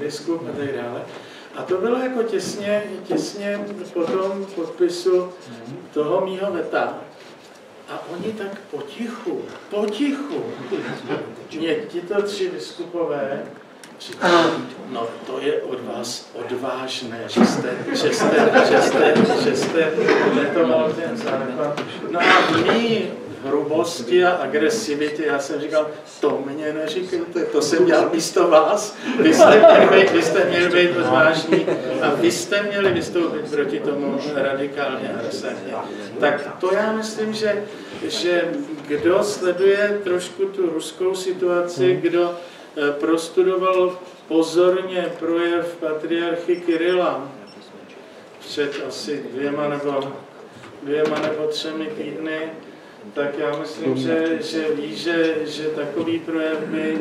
biskup a tak dále. A to bylo jako těsně po tom podpisu toho mýho veta. A oni tak potichu, mě tito 3 biskupové říkali, no to je od vás odvážné, že jste letoval ten zákon. No a my hrubosti a agresivitě, já jsem říkal, to mě neříkejte, to jsem dělal místo vás, vy jste měli být odvážní a vy jste měli vystoupit proti tomu radikálně a razantně. Tak to já myslím, že kdo sleduje trošku tu ruskou situaci, kdo prostudoval pozorně projev patriarchy Kirila před asi 2 nebo 3 týdny, tak já myslím, že ví, že takový projev by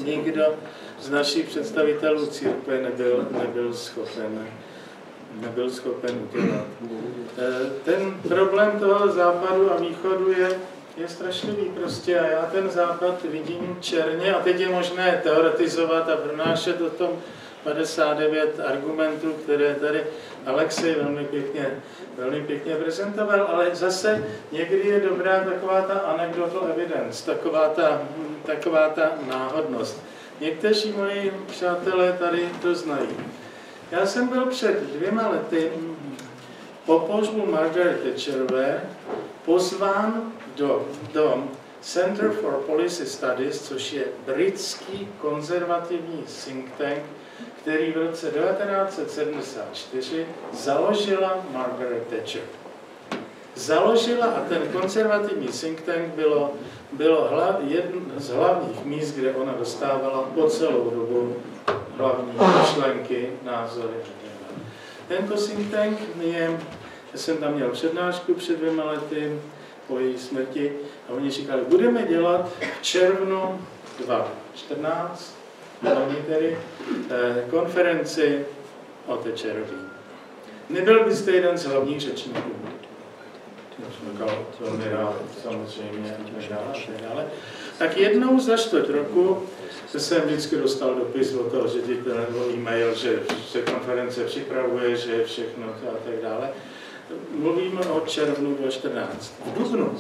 nikdo z našich představitelů církve nebyl schopen udělat. Ten problém toho západu a východu je strašlivý prostě a já ten západ vidím černě a teď je možné teoretizovat a pronášet o tom 59 argumentů, které tady Alexej velmi pěkně prezentoval, ale zase někdy je dobrá taková ta anecdotal evidence, taková ta náhodnost. Někteří moji přátelé tady to znají. Já jsem byl před 2 lety po pohřbu Margaret Thatcherové pozván do Center for Policy Studies, což je britský konzervativní think tank, který v roce 1974 založila Margaret Thatcher. Založila a ten konzervativní think tank bylo jedno z hlavních míst, kde ona dostávala po celou dobu hlavní myšlenky, názory. Tento think tank já jsem tam měl přednášku před 2 lety po její smrti a oni říkali, budeme dělat v červnu 2014 konferenci o Thatcherově. Nebyl byste jeden z hlavních řečníků. Velmi rád, samozřejmě, a dále. Tak jednou za 4 roku jsem vždycky dostal dopis od toho ředitele nebo e-mail, že se konference připravuje, že je všechno a tak dále. Mluvíme o červnu 2014. V dubnu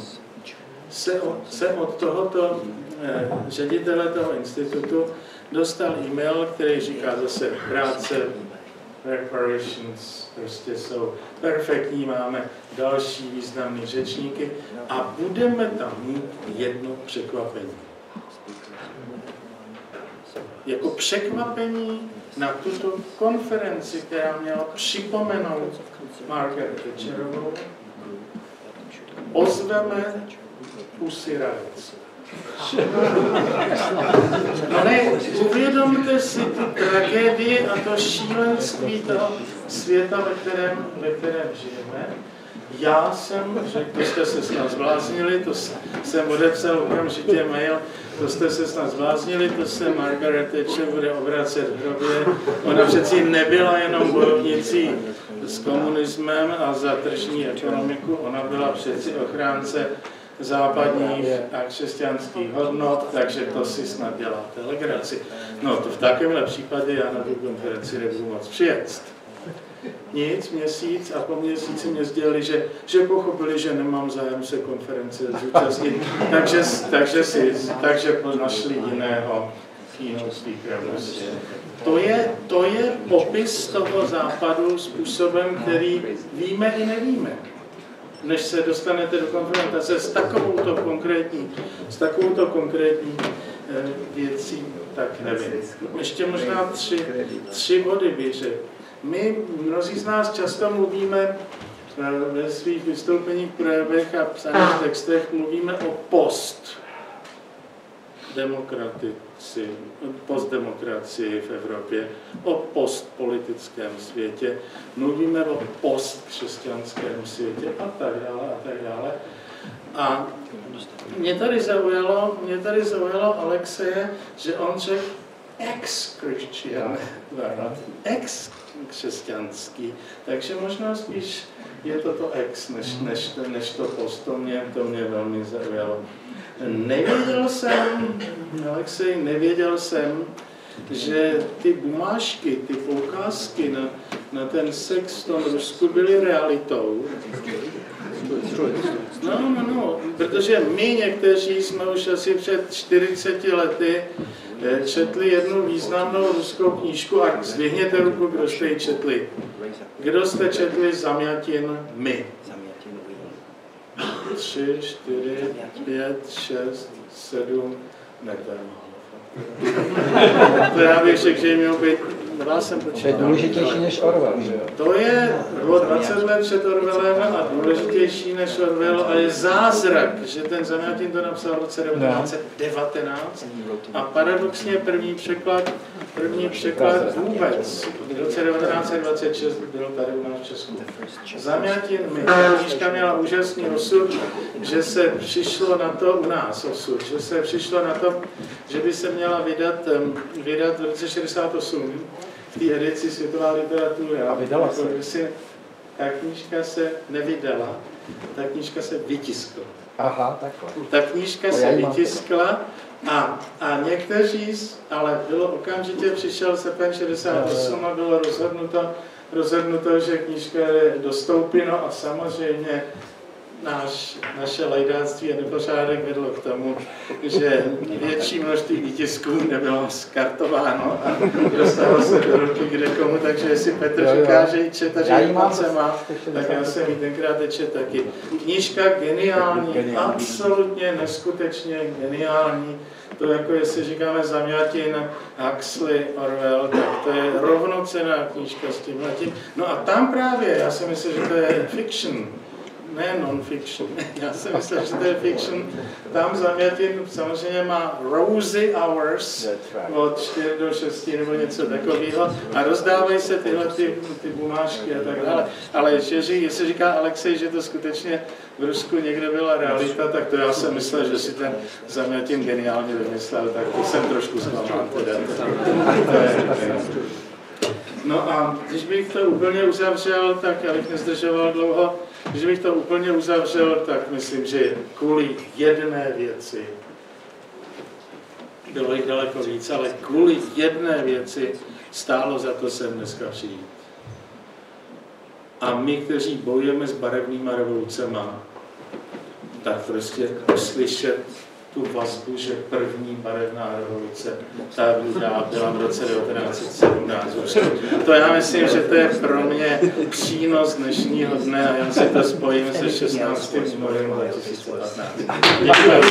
jsem od tohoto ředitele toho institutu dostal e-mail, který říká zase práce, preparations, prostě jsou perfektní, máme další významné řečníky a budeme tam mít jedno překvapení. Jako překvapení na tuto konferenci, která měla připomenout Margaret Thatcherovou, pozveme Pussy Riots. No ne, uvědomte si tu tragédii a to šílenství toho světa, ve kterém žijeme. Já jsem řekl, to jste se snad zbláznili, to jsem odepsal okamžitě mail, to jste se snad zbláznili, to se Margaret Thatcher bude obracet v hrobě. Ona přeci nebyla jenom bojovnicí s komunismem a za tržní ekonomiku, ona byla přeci ochránce západních a křesťanských hodnot, takže to si snad děláte legraci. No to v takovémhle případě já na tu konferenci nebudu moc přijet. Nic, měsíc a po měsíci mě sdělili, že pochopili, že nemám zájem se konference zúčastnit, takže našli jiného speakera. To je popis toho západu způsobem, který víme i nevíme. Než se dostanete do konfrontace s takovouto konkrétní věcí, tak nevím. Ještě možná tři body bych řekl. My, mnozí z nás často mluvíme ve svých vystoupeních, projevech a psaných textech, mluvíme o postdemokracii v Evropě, o postpolitickém světě, mluvíme o postkřesťanském světě a tak dále. A mě tady zaujalo Alexeje, že on řekl ex-Christian, ex-křesťanský, takže možná spíš je to ex, než to post, to mě velmi zaujalo. Nevěděl jsem, že ty bumážky, ty poukázky na ten sex v tom Rusku byly realitou. No, protože my někteří jsme už asi před 40 lety četli jednu významnou ruskou knížku a zdvihněte ruku, kdo jste ji četli. Kdo jste četli Zamjatin my? 3, 4, 5, 6, 7, to já bych řekl, že měl být, to je důležitější než Orwell, že jo? To je, bylo 20 let před Orwellem a důležitější než Orwell a je zázrak, že ten Zamjatin to napsal v roce 1919 a paradoxně první překlad vůbec v roce 1926 byl tady u nás v Česku. Zamjatin my. Knížka měla úžasný osud, že se přišlo na to u nás osud, že se přišlo na to, že by se měla vydat v roce 68 v té edici Světová literatura. A vydala se. Ta knížka se nevydala, ta knížka se vytiskla. Aha, takhle. Ta knížka se vytiskla a někteří, ale bylo okamžitě, přišel srpen 68 a bylo rozhodnuto, že knížka je dostoupeno a samozřejmě naše lajdáctví a nepořádek vedlo k tomu, že větší množství výtisků nebylo skartováno a dostalo se do ruky kde komu, takže jestli Petr říká, že ji čet a že ji moc má, tak já jsem ji tenkrát čet taky. Knížka geniální, absolutně neskutečně geniální. To jako jestli říkáme Zamjatin, Huxley, Orwell, tak to je rovnocenná knížka s tímhletím. No a tam právě, já si myslím, že to je fiction, ne non-fiction, já si myslím, že to je fiction. Tam Zamjatin samozřejmě má rosy hours od 4 do 6 nebo něco takového a rozdávají se tyhle ty bumážky a tak dále. Ale jestli říká Alexej, že to skutečně v Rusku někde byla realita, tak to já jsem myslel, že si ten Zamjatin geniálně vymyslel, tak to jsem trošku zklamán teda. No a když bych to úplně uzavřel, tak já bych nezdržoval dlouho, když bych to úplně uzavřel, tak myslím, že kvůli jedné věci, bylo jich daleko víc, ale kvůli jedné věci stálo za to sem dneska přijít. A my, kteří bojujeme s barevnýma revolucema, tak prostě slyšet tu vazbu, že první barevná revoluce ta byla v roce 1917. To já myslím, že to je pro mě přínos dnešního dne a já si to spojím se 16. únorem 2015. Děkuji.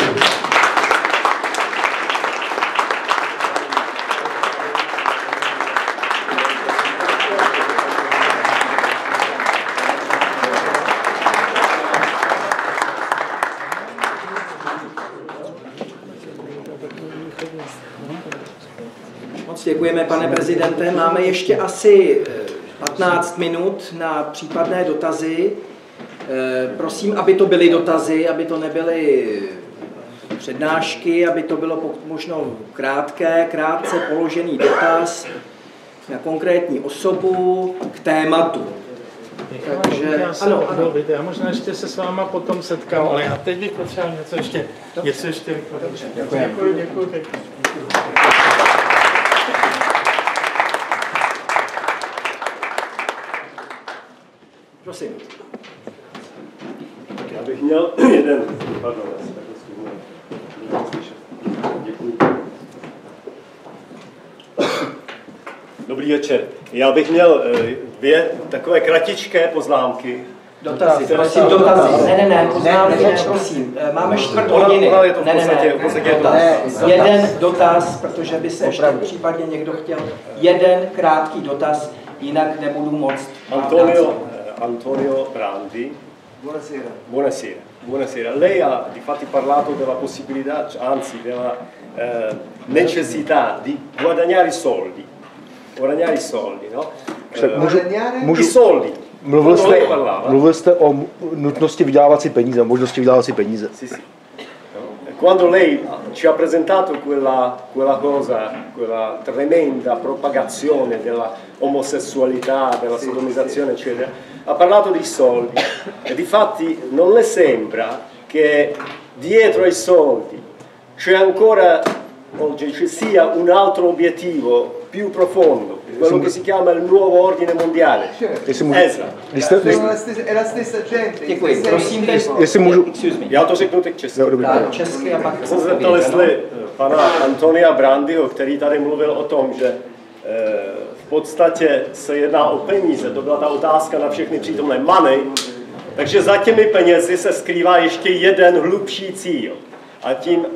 Děkujeme, pane prezidente. Máme ještě asi 15 minut na případné dotazy. Prosím, aby to byly dotazy, aby to nebyly přednášky, aby to bylo pokud možno krátce položený dotaz na konkrétní osobu k tématu. Takže, ano. Já možná ještě se s váma potom setkám, ale já teď bych potřeboval něco ještě Děkuji. Prosím. Tak já bych měl jeden. Pardon, děkuji. Dobrý večer. Já bych měl dvě takové kratičké poznámky. Dotazy, prosím, dotazy. Ne, poznámky, prosím. Máme 4 hodiny. Jeden dotaz, protože by se ještě případně někdo chtěl. Jeden krátký dotaz, jinak nebudu moc. Antonio Brandi. Buonasera. Lei ha difatti parlato della possibilità, anzi della necessità di guadagnare i soldi, no? I soldi. Mluvil jste o nutnosti vydělávat si peníze, možnosti vydělávat si peníze. Sì. Quando lei ci ha presentato quella cosa, quella tremenda propagazione della omosessualità, della sodomizzazione, eccetera, ha parlato di soldi e difatti non le sembra che dietro ai soldi c'è ancora oggi ci sia un altro obiettivo più profondo, quello che si chiama il nuovo ordine mondiale. È la stessa gente. Děkuji. Prosím, jestli můžu... Já to řeknu teď česky. Česky a pak Já jsem se zeptal, jestli pana Antonia Brandyho, který tady mluvil o tom, že v podstatě se jedná o peníze, to byla ta otázka na všechny přítomné, money, takže za těmi penězi se skrývá ještě jeden hlubší cíl.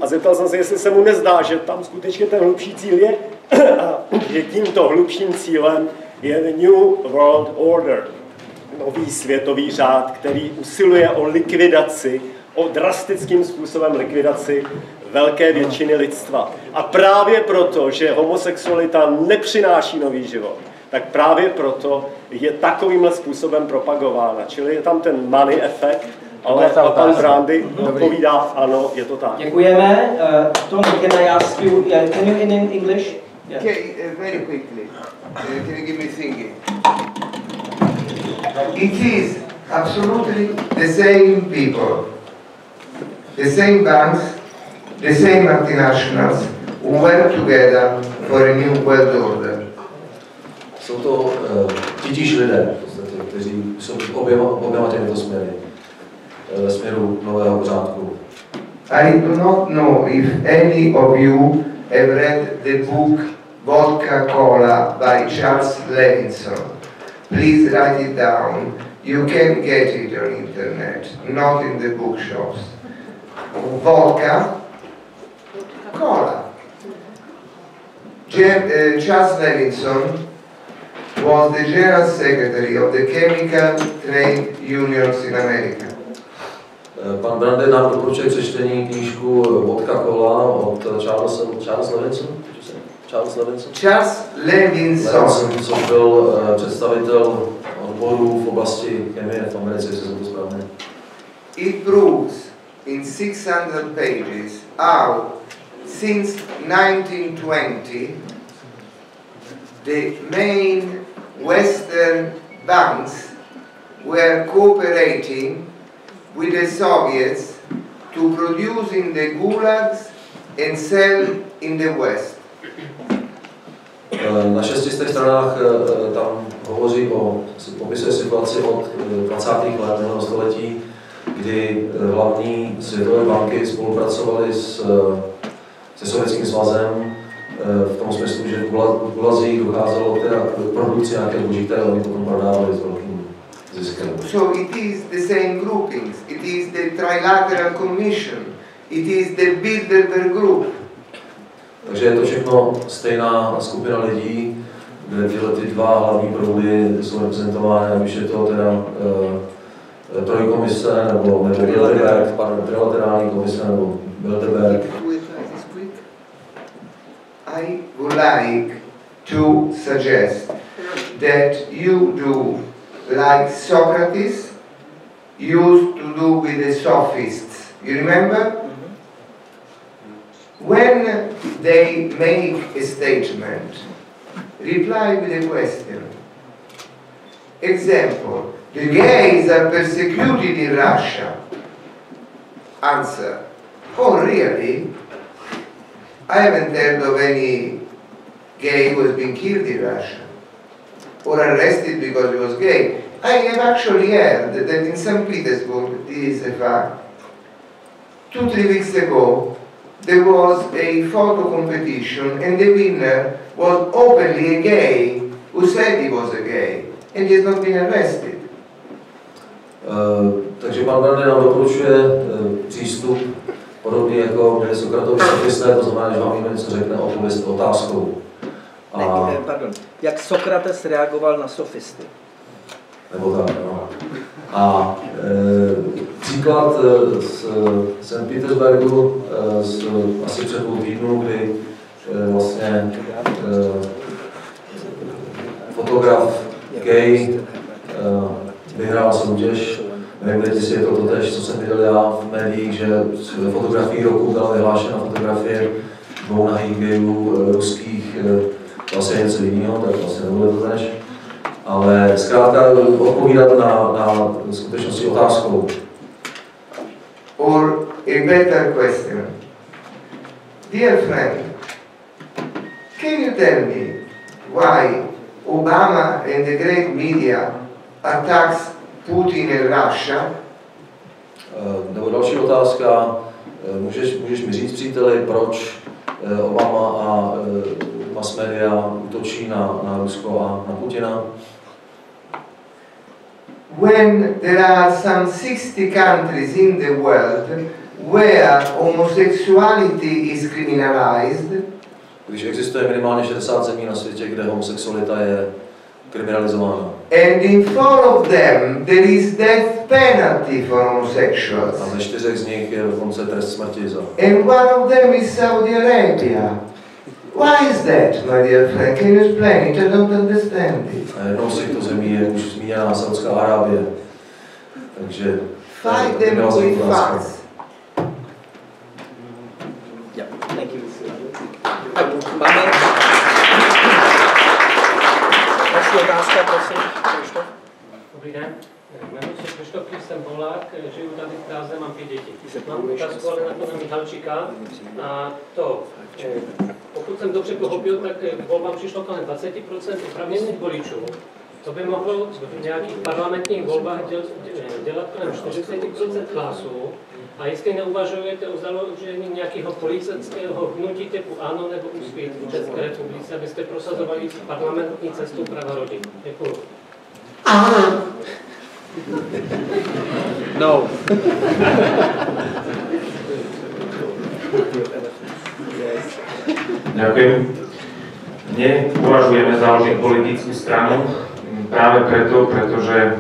A zeptal jsem se, jestli se mu nezdá, že tam skutečně ten hlubší cíl je, a že tímto hlubším cílem je the New World Order, nový světový řád, který usiluje o likvidaci, o drastickým způsobem likvidaci velké většiny lidstva. A právě proto, že homosexualita nepřináší nový život, tak právě proto je takovýmhle způsobem propagována. Čili je tam ten money efekt, ale pan Brandy odpovídá, ano, je to tak. Děkujeme. Tom, can I ask you, can you in English? Yeah. Okay, very quickly. Can you give me thinking? It is absolutely the same people, the same banks, the same multinationals who work together for a new world order. Jsou to titíž lidé, kteří jsou oběma těmito směry, ve směru nového pořádku. I do not know if any of you have read the book Vodka Cola by Charles Levinson. Please write it down. You can get it on internet, not in the bookshops. Vodka Cola. Charles Levinson was the General Secretary of the Chemical Trade Unions in America. Pan Brandy nám doporučuje přečtení knížku Vodka Cola od Charles Levinson, což byl představitel odborů v oblasti chemie v Americe, jestli jsem to správně. It proves in 600 pages how since 1920 the main Western banks were cooperating with the Soviets to produce in the gulags and sell in the West. Na 600 stranách tam hovoří o popisuje situaci od 20. let minulého století, kdy hlavní světové banky spolupracovaly se Sovětským svazem v tom smyslu, že v Gulazích docházelo k produkci nějaké zboží, které oni potom prodávali s velkým ziskem. So it is the same groupings, it is the Trilateral Commission, it is the Bilderberg Group. Takže je to všechno stejná skupina lidí, kde tyhle dva hlavní proudy jsou reprezentovány, ať už je to teda Trojkomise nebo Bilderberg, trilaterální komise nebo Bilderberg. I would like to suggest that you do like Socrates used to do with the sophists. You remember? When they make a statement, reply with a question. Example, the gays are persecuted in Russia. Answer, oh really? I haven't heard of any gay who has been killed in Russia or arrested because he was gay. I have actually heard that in St. Petersburg, this is a fact, 2-3 weeks ago, there was a photo competition and the winner was openly a gay who said he was a gay and he has not been arrested. Takže pan Brandy nám doporučuje přístup podobný jako měli Sokratovi sofisté, to znamená, že vám někdo něco řekne, odpověst otázkou. Pardon, jak Sokrates reagoval na sofisty? Nebo tak, no. A příklad z St. Petersburgu asi před 2 týdnů, kdy vlastně fotograf gay vyhrál soutěž. Nevím, jestli je to totéž, co jsem viděl já v médiích, že fotografii roku byla vyhlášena fotografie 2 nahých gayů ruských, vlastně něco jiného, tak vlastně nebude to tež. Ale zkrátka odpovídat na skutečnosti otázkou. Or a better question. Dear friend, Can you tell me why Obama and the great media attacks Putin and Russia? Nebo další otázka, můžeš mi říct, příteli, proč Obama a mass media útočí na Rusko a na Putina? When there are some 60 countries in the world where homosexuality is criminalized, když existuje minimálně 60 zemí na světě, kde homosexualita je kriminalizována. And in 4 of them there is death penalty for homosexuals. A ve 4 z nich je dokonce trest smrti za. And one of them is Saudi Arabia. Why is that, my dear friend? Can you explain it? I don't understand it. A jednou z těchto zemí je už zmíněná Saudská Arábie. Takže fight them with facts. Yeah, thank you. Máme další otázka, prosím. Dobrý den. Jmenuji se Krištof, jsem Polák, žiju tady v Praze, mám 5 dětí. Mám otázku ale na pana Michalčíka. A to, pokud jsem dobře pochopil, tak k volbám přišlo kolem 20% oprávněných voličů. To by mohlo v nějakých parlamentních volbách dělat kolem 40% hlasů. A jestli neuvažujete o založení nějakého politického hnutí typu ANO nebo Úsvit v České republice, abyste prosazovali parlamentní cestu práva rodin. Děkuju. No. Ďakujem. Neuvažujeme založiť politickú stranu práve preto, pretože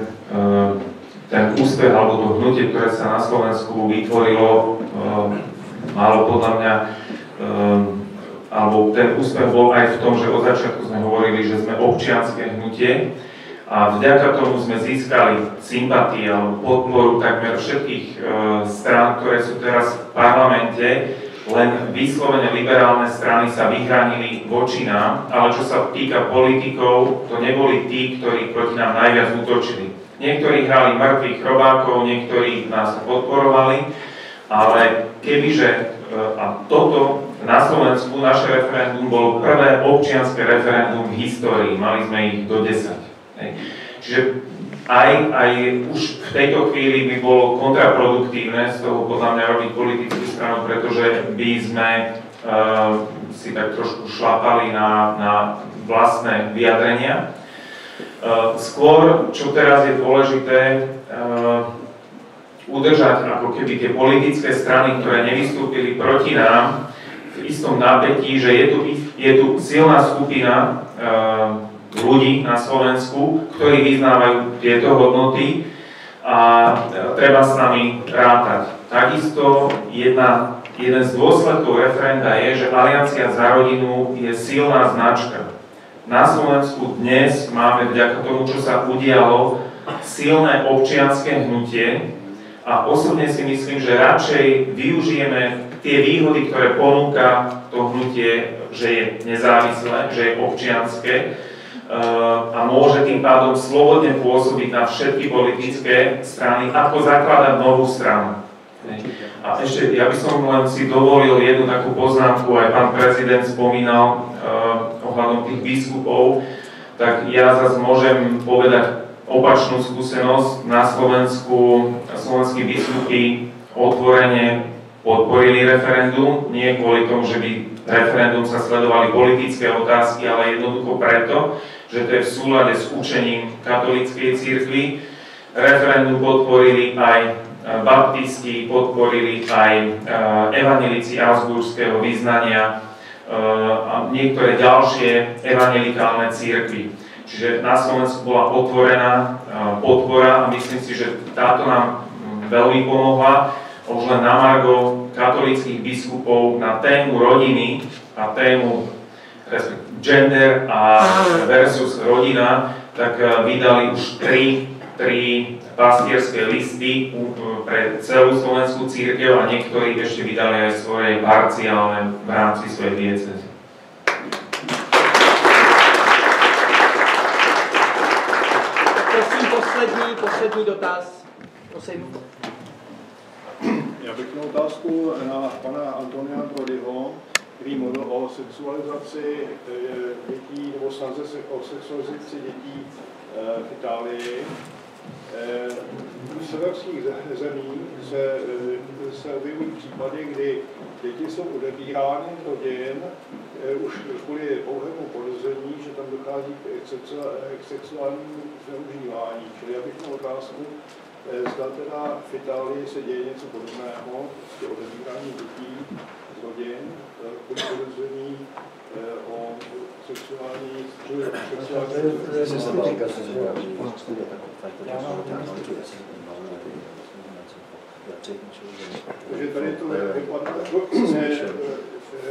ten úspech alebo to hnutie, ktoré sa na Slovensku vytvorilo, malo podľa mňa, alebo ten úspech bol aj v tom, že od začiatku sme hovorili, že sme občianske hnutie a vďaka tomu sme získali sympatie alebo podporu takmer všetkých strán, ktoré sú teraz v parlamente. Len vyslovene liberálne strany sa vyhránili voči nám, ale čo sa týka politikov, to neboli tí, ktorí proti nám najviac útočili. Niektorí hrali mŕtvych chrobákov, niektorí nás podporovali, ale kebyže, a toto na Slovensku, naše referendum bolo prvé občianske referendum v histórii, mali sme ich do 10. Čiže aj už v tejto chvíli by bolo kontraproduktívne z toho podľa mňa robiť politickú stranu, pretože by sme si tak trošku šlapali na vlastné vyjadrenia. Skôr, čo teraz je dôležité, udržať ako keby tie politické strany, ktoré nevystúpili proti nám, v istom napätí, že je tu silná skupina ľudí na Slovensku, ktorí vyznávajú tieto hodnoty a treba s nami rátať. Takisto jeden z dôsledkov referenda je, že Aliancia za rodinu je silná značka. Na Slovensku dnes máme vďaka tomu, čo sa udialo, silné občianske hnutie a osobne si myslím, že radšej využijeme tie výhody, ktoré ponúka to hnutie, že je nezávislé, že je občianske, a môže tým pádom slobodne pôsobiť na všetky politické strany, ako zakladať novú stranu. A ešte, ja by som len si dovolil jednu takú poznámku, aj pán prezident spomínal ohľadom tých biskupov, tak ja zase môžem povedať opačnú skúsenosť. Na Slovensku slovenskí biskupy otvorene podporili referendum, nie kvôli tomu, že by referendum sa sledovali politické otázky, ale jednoducho preto, že to je v súlade s učením katolíckej cirkvi. Referendum podporili aj baptisti, podporili aj evanjelici augsburského vyznania a niektoré ďalšie evanjelikálne cirkvi. Čiže na Slovensku bola otvorená podpora a myslím si, že táto nám veľmi pomohla. Už len na margo katolíckych biskupov na tému rodiny a tému gender a versus rodina, tak vydali už tri pastierské listy pre celú slovenskú cirkev a niektorí ešte vydali aj svoje parciálne v rámci svojej diecézy. Prosím, poslední dotaz. Prosím. Já bych měl otázku na pana Antonia Brodyho. který mluvil o sexualizaci dětí nebo snaze o sexualizaci dětí v Itálii. V severských zemích se objevují případy, kdy děti jsou odebírány z rodin už kvůli pouhému podezření, že tam dochází k sexuálnímu zneužívání. Čili já bych měl otázku, zda teda v Itálii se děje něco podobného, prostě odebírání dětí z rodin kvůli podezření o sexuální takže tady to vypadá jako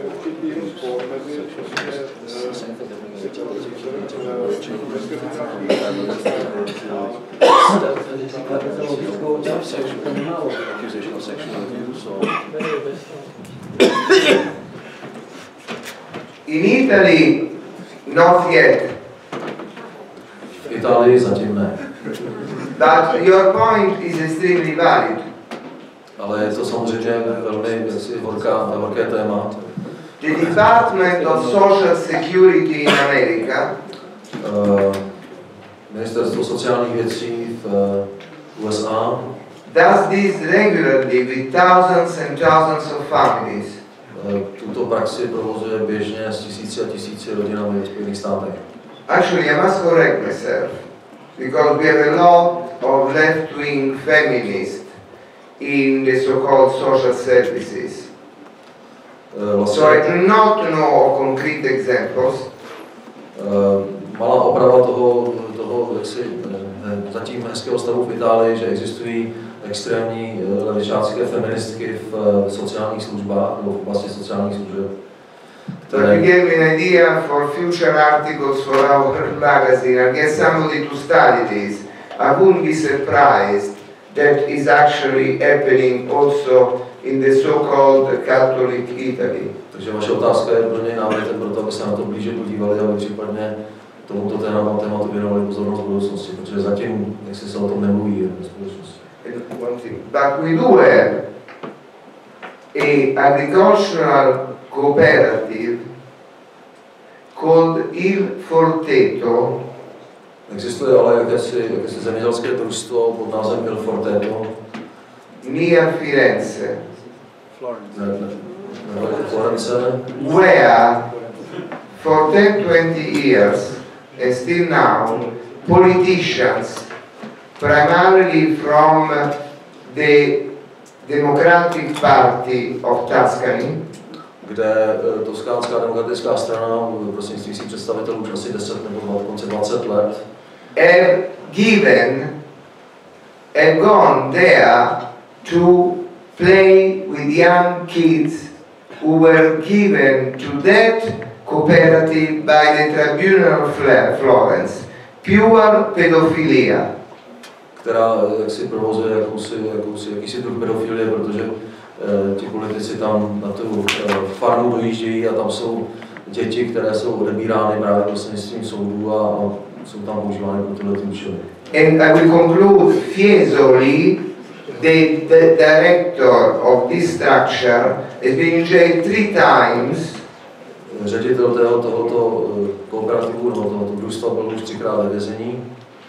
určitý spor mezi In Italy, not yet. V Itálii zatím ne. But your point is extremely valid. Ale je to samozřejmě velmi horké téma. The Department of Social Security in America Ministerstvo sociálních věcí v USA does this regularly with thousands and thousands of families. Tuto praxi provozuje běžně s tisíci a tisíci rodinami v Spojených státech. Actually, I must correct myself, because we have a lot of left-wing feminists in the so-called social services. So I do not know of concrete examples. Malá oprava toho jaksi, zatím hezkého stavu v Itálii, že existují extrémní levičácké feministky v sociálních službách nebo v oblasti sociálních služeb. So to give me an idea for future articles for our magazine, I get somebody to study this. I wouldn't be surprised that is actually happening also in the so-called Catholic Italy. Takže vaše otázka je pro něj námětem pro to, aby se na to blíže podívali, aby případně tomuto tématu věnovali pozornost v budoucnosti, protože zatím, jak se o tom nemluví ve společnosti. But we do have an agricultural cooperative called Il Forteto. Existuje ale jakési zemědělské družstvo pod názvem Il Forteto. Near Firenze. Florence. Where for 10-20 years and still now politicians primarily from the Democratic Party of Tuscany, kde Toskánská demokratická strana prostřednictvím svých představitelů už asi 10 nebo dokonce 20 let have gone there to play with young kids who were given to that cooperative by the Tribunal of Florence. Pure pedophilia. Která jaksi provozuje jakýsi druh pedofilie, protože ti politici tam na tu farmu dojíždějí a tam jsou děti, které jsou odebírány právě prostřednictvím soudů a jsou tam používány pro tyhle účely. And I will conclude, Fiesoli, the director of this structure, has been in jail 3 times. Ředitel tohoto kooperativu nebo tohoto družstva byl už 3krát ve vězení.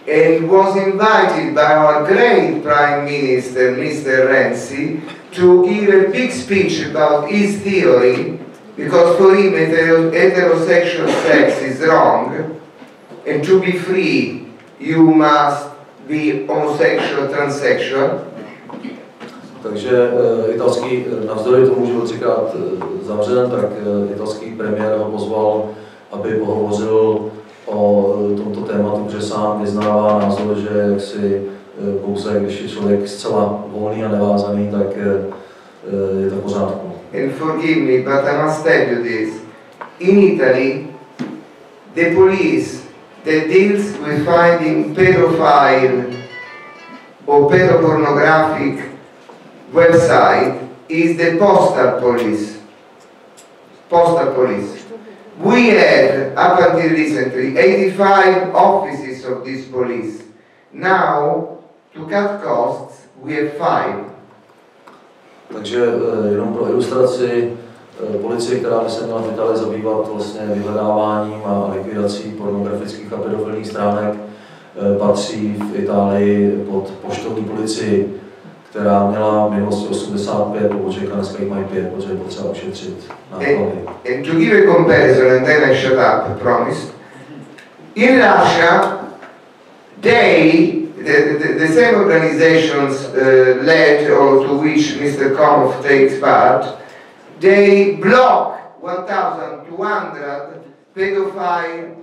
And was invited by our great Prime Minister, Mr. Renzi, to give a big speech about his theory, because for him heterosexual sex is wrong, and to be free you must be homosexual, transsexual. Takže italský, navzdory tomu, že byl 3krát zavřen, tak italský premiér ho pozval, aby pohovořil o tomto tématu, protože sám vyznává názor, že jaksi pouze když je člověk zcela volný a nevázaný, tak je to v pořádku. And forgive me, but I must tell you this. In Italy, the police that deals with finding pedophile or pedopornographic website is the postal police. Postal police. We had, up until recently, 85 offices of this police. Now, to cut costs, we have 5. Takže jenom pro ilustraci, policie, která by se měla v Itálii zabývat vlastně vyhledáváním a likvidací pornografických a pedofilních stránek, patří v Itálii pod poštovní policii, která měla v minulosti 85 poboček a dneska jich mají 5, protože je potřeba ušetřit náklady. And to give a comparison, and then I shut up, I promise. In Russia, the same organizations led or to which Mr. Komov takes part, they block 1,200 pedophile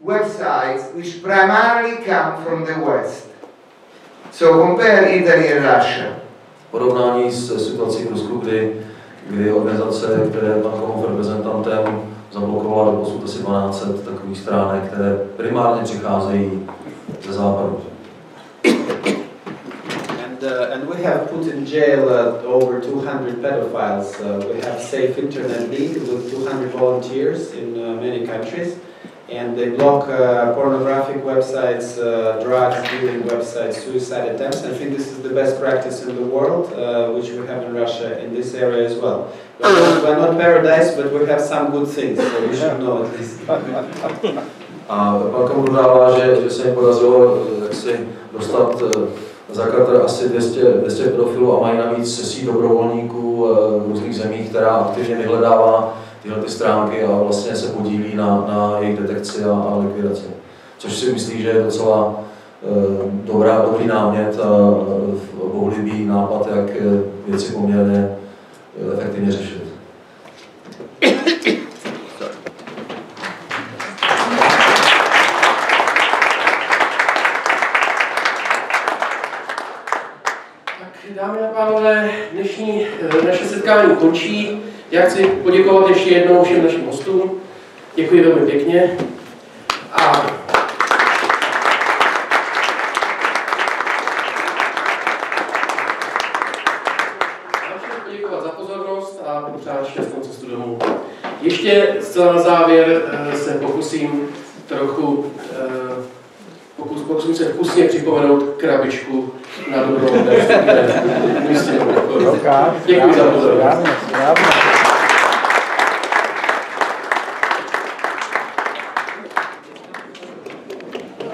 websites which primarily come from the West. So compare Italy and Russia. Porovnání s situací v Rusku, kdy organizace, které pan Komov reprezentantem, zablokovala doposud asi 1200 takových stránek, které primárně přicházejí ze západu. And we have put in jail over 200 pedophiles. We have Safe Internet League with 200 volunteers in many countries. And they block pornographic websites, drugs dealing websites, suicide attempts. I think this is the best practice in the world, which we have in Russia in this area as well. We're not paradise, but we have some good things, so we should know at least. A pan Komov dodává, že se jim podařilo dostat za Katr asi 200 pedofilů a mají navíc síť dobrovolníků v různých zemích, která aktivně vyhledává tyhle ty stránky a vlastně se podílí na jejich detekci a likvidaci. Což si myslí, že je docela dobrý námět a bohulibý nápad, jak věci poměrně efektivně řešit. Dámy a pánové, dnešní naše setkání končí. Já chci poděkovat ještě jednou všem našim hostům. Děkuji velmi pěkně. A chci poděkovat za pozornost a popřát šťastnou cestu domů. Ještě zcela na závěr se pokusím trochu pokusím se vkusně připomenout krabičku na dobrovolné. Děkuji za pozornost.